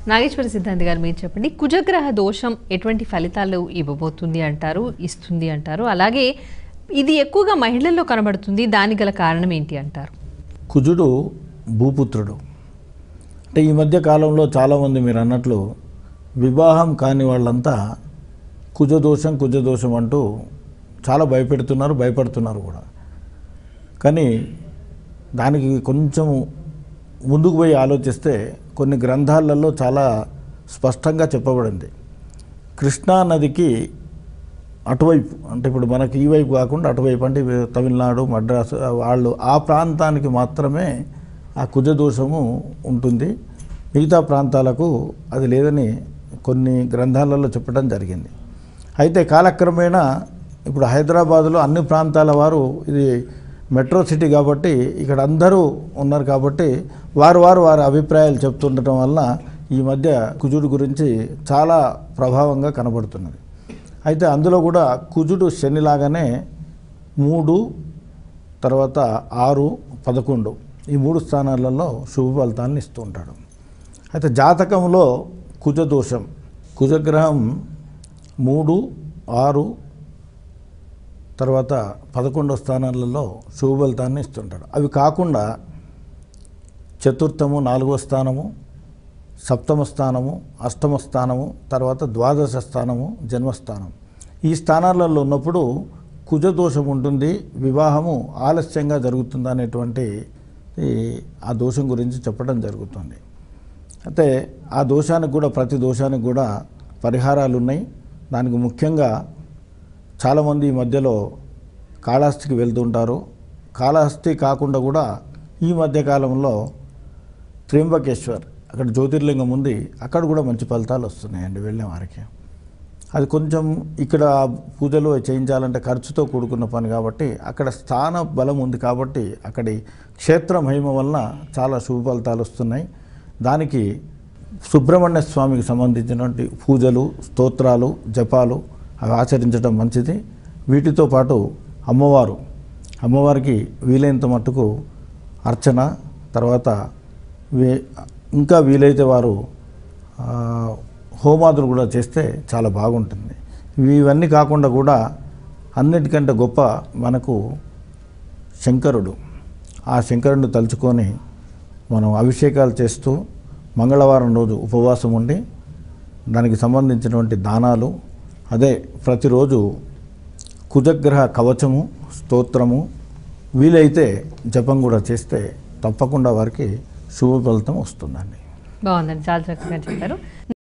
నాగేశ్వర సిద్ధాంతి గారు మీరు చెప్పండి, కుజగ్రహ దోషం ఎటువంటి ఫలితాలు ఇవ్వబోతుంది అంటారు, ఇస్తుంది అంటారు, అలాగే ఇది ఎక్కువగా మహిళల్లో కనబడుతుంది, దానికి గల కారణం ఏంటి అంటారు? కుజుడు భూపుత్రుడు. అంటే ఈ మధ్య కాలంలో చాలామంది మీరు అన్నట్లు వివాహం కాని వాళ్ళంతా కుజదోషం అంటూ చాలా భయపడుతున్నారు కూడా. కానీ దానికి కొంచెం ముందుకు పోయి ఆలోచిస్తే కొన్ని గ్రంథాలలో చాలా స్పష్టంగా చెప్పబడింది. కృష్ణా నదికి అటువైపు, అంటే ఇప్పుడు మనకి ఈ వైపు కాకుండా అటువైపు, అంటే తమిళనాడు, మద్రాసు వాళ్ళు ఆ ప్రాంతానికి మాత్రమే ఆ కుజదోషము ఉంటుంది, మిగతా ప్రాంతాలకు అది లేదని కొన్ని గ్రంథాలలో చెప్పడం జరిగింది. అయితే కాలక్రమేణా ఇప్పుడు హైదరాబాదులో అన్ని ప్రాంతాల వారు, ఇది మెట్రో సిటీ కాబట్టి ఇక్కడ అందరూ ఉన్నారు కాబట్టి వారి అభిప్రాయాలు చెప్తుండటం వల్ల ఈ మధ్య కుజుడు గురించి చాలా ప్రభావంగా కనబడుతున్నది. అయితే అందులో కూడా కుజుడు శనిలాగానే 3, తర్వాత 6, 11 ఈ 3 స్థానాలలో శుభ ఫలితాలను ఇస్తూ ఉంటాడు. అయితే జాతకంలో కుజదోషం, కుజగ్రహం 3, 6 తర్వాత 11 స్థానాలలో శుభ ఫలితాన్ని ఇస్తుంటాడు. అవి కాకుండా చతుర్థము, 4వ స్థానము, సప్తమ స్థానము, అష్టమ స్థానము, తర్వాత ద్వాదశ స్థానము, జన్మస్థానం, ఈ స్థానాలలో ఉన్నప్పుడు కుజదోషం ఉంటుంది, వివాహము ఆలస్యంగా జరుగుతుంది అనేటువంటి ఆ దోషం గురించి చెప్పడం జరుగుతుంది. అయితే ఆ దోషానికి కూడా, ప్రతి దోషానికి కూడా పరిహారాలు ఉన్నాయి. దానికి ముఖ్యంగా చాలామంది ఈ మధ్యలో కాళహస్తికి వెళ్తుంటారు. కాళహస్తి కాకుండా కూడా ఈ మధ్యకాలంలో త్ర్యంబకేశ్వర్, అక్కడ జ్యోతిర్లింగం ఉంది, అక్కడ కూడా మంచి ఫలితాలు వస్తున్నాయండి వెళ్ళే వారికి. అది కొంచెం ఇక్కడ పూజలు చేయించాలంటే ఖర్చుతో కూడుకున్న పని కాబట్టి, అక్కడ స్థాన బలం ఉంది కాబట్టి అక్కడి క్షేత్ర మహిమ వలన చాలా శుభ ఫలితాలు వస్తున్నాయి. దానికి సుబ్రహ్మణ్య స్వామికి సంబంధించినటువంటి పూజలు, స్తోత్రాలు, జపాలు అవి ఆచరించడం మంచిది. వీటితో పాటు అమ్మవారికి వీలైనంత మట్టుకు అర్చన, తర్వాత ఇంకా వీలైతే వారు హోమాదులు కూడా చేస్తే చాలా బాగుంటుంది. ఇవన్నీ కాకుండా కూడా అన్నిటికంటే గొప్ప మనకు శంకరుడు. ఆ శంకరుడిని తలుచుకొని మనం అభిషేకాలు చేస్తూ మంగళవారం రోజు ఉపవాసం ఉండి దానికి సంబంధించినటువంటి దానాలు, అదే ప్రతిరోజు కుజగ్రహ కవచము, స్తోత్రము, వీలైతే జపం కూడా చేస్తే తప్పకుండా వారికి శుభ ఫలితం వస్తుందండి. బాగుందండి, చాలా చక్కగా చెప్పారు.